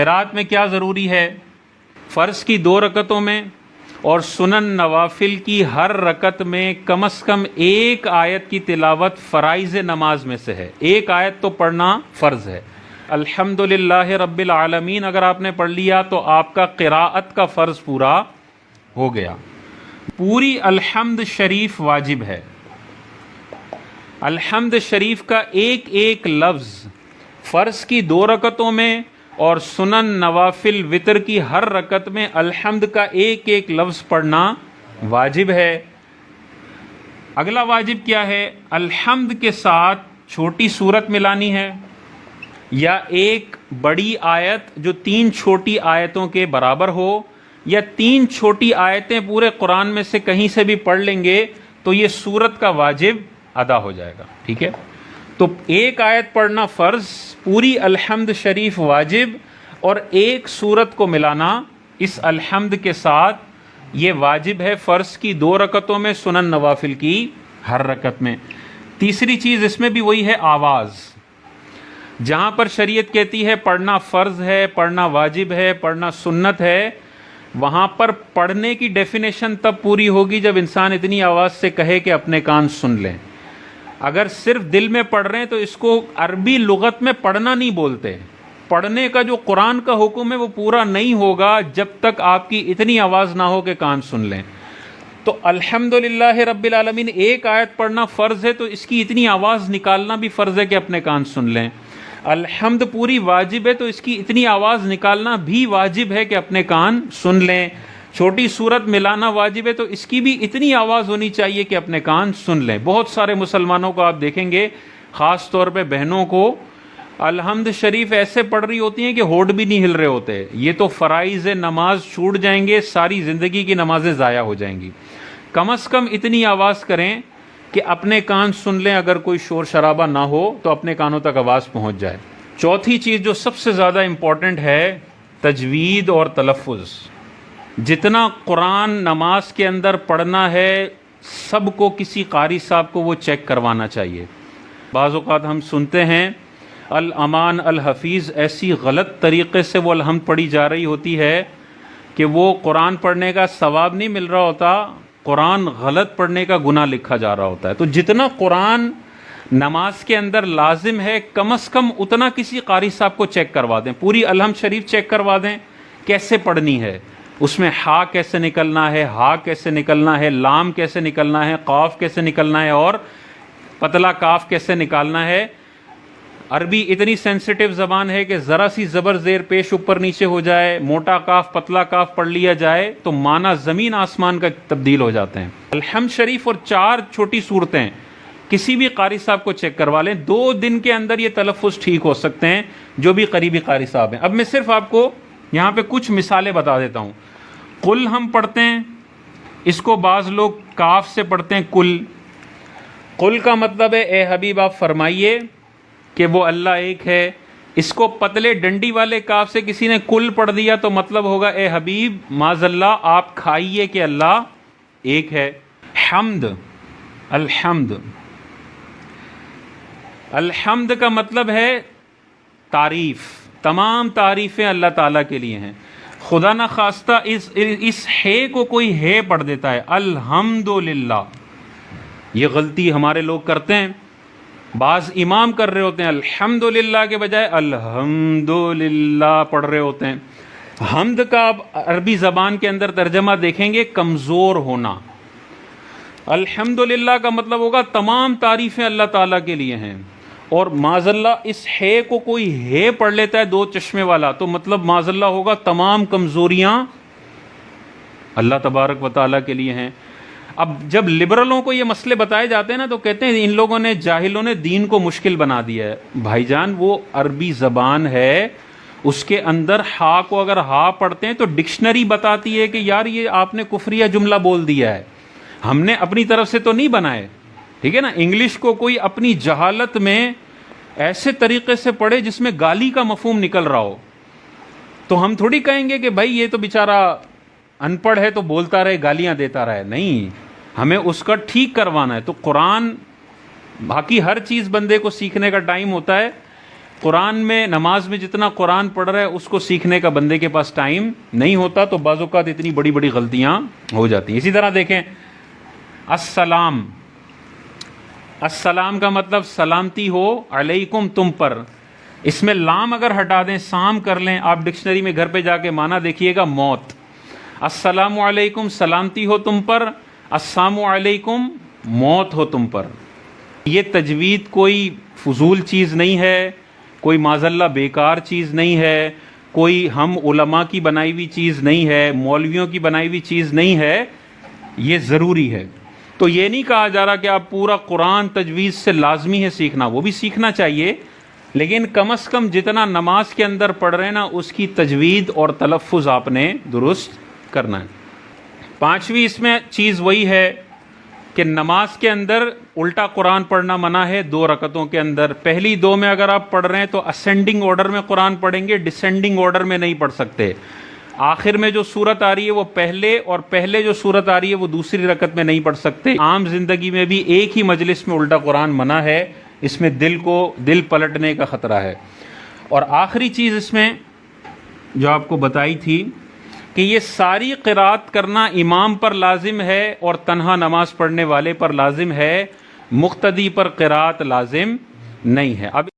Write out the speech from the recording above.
قرات میں کیا ضروری ہے؟ فرض کی 2 رکعتوں میں اور سنن نوافل کی ہر رکعت میں کم از کم 1 آیت کی تلاوت فرائض نماز میں سے ہے. 1 آیت تو پڑھنا فرض ہے. الحمدللہ رب العالمین اگر آپ نے پڑھ لیا تو آپ کا قراءت کا فرض پورا ہو گیا. پوری الحمد شریف واجب ہے. الحمد شریف کا ایک لفظ فرض کی 2 رکعتوں میں اور سنن نوافل وتر کی ہر رکعت میں الحمد کا ایک لفظ پڑھنا واجب ہے. اگلا واجب کیا ہے؟ الحمد کے ساتھ چھوٹی سورت ملانی ہے یا ایک بڑی آیت جو 3 چھوٹی آیتوں کے برابر ہو، یا 3 چھوٹی آیتیں پورے قرآن میں سے کہیں سے بھی پڑھ لیں گے تو یہ سورت کا واجب ادا ہو جائے گا. ٹھیک ہے، تو 1 آیت پڑھنا فرض، پوری الحمد شریف واجب، اور 1 سورت کو ملانا اس الحمد کے ساتھ یہ واجب ہے فرض کی 2 رکعتوں میں، سنن نوافل کی ہر رکعت میں. تیسری چیز اس میں بھی وہی ہے، آواز. جہاں پر شریعت کہتی ہے پڑھنا فرض ہے، پڑھنا واجب ہے، پڑھنا سنت ہے، وہاں پر پڑھنے کی ڈیفینیشن تب پوری ہوگی جب انسان اتنی آواز سے کہے کہ اپنے کان سن لیں. اگر صرف دل میں پڑھ رہے ہیں تو اس کو عربی لغت میں پڑھنا نہیں بولتے. پڑھنے کا جو قرآن کا حکم ہے وہ پورا نہیں ہوگا جب تک آپ کی اتنی آواز نہ ہو کہ کان سن لیں. تو الحمدللہ رب العالمین 1 آیت پڑھنا فرض ہے تو اس کی اتنی آواز نکالنا بھی فرض ہے کہ اپنے کان سن لیں. الحمد پوری واجب ہے تو اس کی اتنی آواز نکالنا بھی واجب ہے کہ اپنے کان سن لیں. چھوٹی صورت ملانا واجب ہے تو اس کی بھی اتنی آواز ہونی چاہیے کہ اپنے کان سن لیں. بہت سارے مسلمانوں کو آپ دیکھیں گے، خاص طور پہ بہنوں کو، الحمد شریف ایسے پڑھ رہی ہوتی ہیں کہ ہونٹ بھی نہیں ہل رہے ہوتے. یہ تو فرائض نماز چھوٹ جائیں گے، ساری زندگی کی نمازیں ضائع ہو جائیں گی. کم از کم اتنی آواز کریں کہ اپنے کان سن لیں. اگر کوئی شور شرابہ نہ ہو تو اپنے کانوں تک آواز پہنچ جائے. چوتھی چیز جو سب سے زیادہ امپورٹنٹ ہے، تجوید اور تلفظ. جتنا قرآن نماز کے اندر پڑھنا ہے سب کو کسی قاری صاحب کو وہ چیک کروانا چاہیے. بعض اوقات ہم سنتے ہیں الامان الحفیظ، ایسی غلط طریقے سے وہ الحمد پڑھی جا رہی ہوتی ہے کہ وہ قرآن پڑھنے کا ثواب نہیں مل رہا ہوتا، قرآن غلط پڑھنے کا گناہ لکھا جا رہا ہوتا ہے. تو جتنا قرآن نماز کے اندر لازم ہے کم از کم اتنا کسی قاری صاحب کو چیک کروا دیں. پوری الحمد شریف چیک کروا دیں کیسے پڑھنی ہے، اس میں ہا کیسے نکلنا ہے، ہا کیسے نکلنا ہے، لام کیسے نکلنا ہے، قاف کیسے نکلنا ہے، اور پتلا کاف کیسے نکالنا ہے. عربی اتنی سینسٹیو زبان ہے کہ ذرا سی زبر زیر پیش اوپر نیچے ہو جائے، موٹا کاف پتلا کاف پڑھ لیا جائے تو معنی زمین آسمان کا تبدیل ہو جاتے ہیں. الحمد شریف اور 4 چھوٹی صورتیں کسی بھی قاری صاحب کو چیک کروا لیں. 2 دن کے اندر یہ تلفظ ٹھیک ہو سکتے ہیں جو بھی قریبی قاری صاحب ہیں. اب میں صرف آپ کو یہاں پہ کچھ مثالیں بتا دیتا ہوں. قل ہم پڑھتے ہیں، اس کو بعض لوگ کاف سے پڑھتے ہیں قل. قل کا مطلب ہے اے حبیب آپ فرمائیے کہ وہ اللہ ایک ہے. اس کو پتلے ڈنڈی والے کاف سے کسی نے قل پڑھ دیا تو مطلب ہوگا اے حبیب معاذ اللہ آپ کھائیے کہ اللہ ایک ہے. حمد، الحمد، الحمد کا مطلب ہے تعریف. تمام تعریفیں اللہ تعالیٰ کے لیے ہیں. خدا نہ خواستہ اس ہے کو کوئی ہے پڑھ دیتا ہے الحمدللہ. یہ غلطی ہمارے لوگ کرتے ہیں. بعض امام کر رہے ہوتے ہیں الحمدللہ کے بجائے الحمدللہ پڑھ رہے ہوتے ہیں. حمد کا آپ عربی زبان کے اندر ترجمہ دیکھیں گے کمزور ہونا. الحمدللہ کا مطلب ہوگا تمام تعریفیں اللہ تعالیٰ کے لیے ہیں. اور معاذ اللہ اس ہے کو کوئی ہے پڑھ لیتا ہے 2 چشمے والا تو مطلب معاذ اللہ ہوگا تمام کمزوریاں اللہ تبارک و تعالیٰ کے لیے ہیں. اب جب لبرلوں کو یہ مسئلے بتائے جاتے ہیں نا تو کہتے ہیں ان لوگوں نے، جاہلوں نے دین کو مشکل بنا دیا ہے. بھائی جان وہ عربی زبان ہے، اس کے اندر ہا کو اگر ہا پڑھتے ہیں تو ڈکشنری بتاتی ہے کہ یار یہ آپ نے کفریہ جملہ بول دیا ہے. ہم نے اپنی طرف سے تو نہیں بنائے. ٹھیک ہے نا. انگلش کو کوئی اپنی جہالت میں ایسے طریقے سے پڑھے جس میں گالی کا مفہوم نکل رہا ہو تو ہم تھوڑی کہیں گے کہ بھائی یہ تو بیچارہ ان پڑھ ہے تو بولتا رہے گالیاں دیتا رہے. نہیں، ہمیں اس کا ٹھیک کروانا ہے. تو قرآن، باقی ہر چیز بندے کو سیکھنے کا ٹائم ہوتا ہے. قرآن میں نماز میں جتنا قرآن پڑھ رہا ہے اس کو سیکھنے کا بندے کے پاس ٹائم نہیں ہوتا، تو بعض اوقات اتنی بڑی بڑی غلطیاں ہو جاتی ہیں۔ اسی طرح دیکھیں السلام، السلام کا مطلب سلامتی ہو علیکم تم پر، اس میں لام اگر ہٹا دیں سام کر لیں، آپ ڈکشنری میں گھر پہ جا کے معنی دیکھیے گا موت۔ السلام علیکم سلامتی ہو تم پر، السلام علیکم موت ہو تم پر۔ یہ تجوید کوئی فضول چیز نہیں ہے، کوئی معاذ اللہ بیکار چیز نہیں ہے، کوئی ہم علماء کی بنائی ہوئی چیز نہیں ہے، مولویوں کی بنائی ہوئی چیز نہیں ہے، یہ ضروری ہے۔ تو یہ نہیں کہا جا رہا کہ آپ پورا قرآن تجوید سے لازمی ہے سیکھنا، وہ بھی سیکھنا چاہیے، لیکن کم از کم جتنا نماز کے اندر پڑھ رہے ہیں نا اس کی تجوید اور تلفظ آپ نے درست کرنا ہے۔ پانچویں اس میں چیز وہی ہے کہ نماز کے اندر الٹا قرآن پڑھنا منع ہے 2 رکعتوں کے اندر۔ پہلی 2 میں اگر آپ پڑھ رہے ہیں تو اسینڈنگ آرڈر میں قرآن پڑھیں گے، ڈسینڈنگ آرڈر میں نہیں پڑھ سکتے۔ آخر میں جو صورت آ رہی ہے وہ پہلے، اور پہلے جو صورت آ رہی ہے وہ دوسری رکعت میں نہیں پڑھ سکتے۔ عام زندگی میں بھی ایک ہی مجلس میں الٹا قرآن منع ہے، اس میں دل پلٹنے کا خطرہ ہے۔ اور آخری چیز اس میں جو آپ کو بتائی تھی کہ یہ ساری قرات کرنا امام پر لازم ہے اور تنہا نماز پڑھنے والے پر لازم ہے، مقتدی پر قرات لازم نہیں ہے۔ اب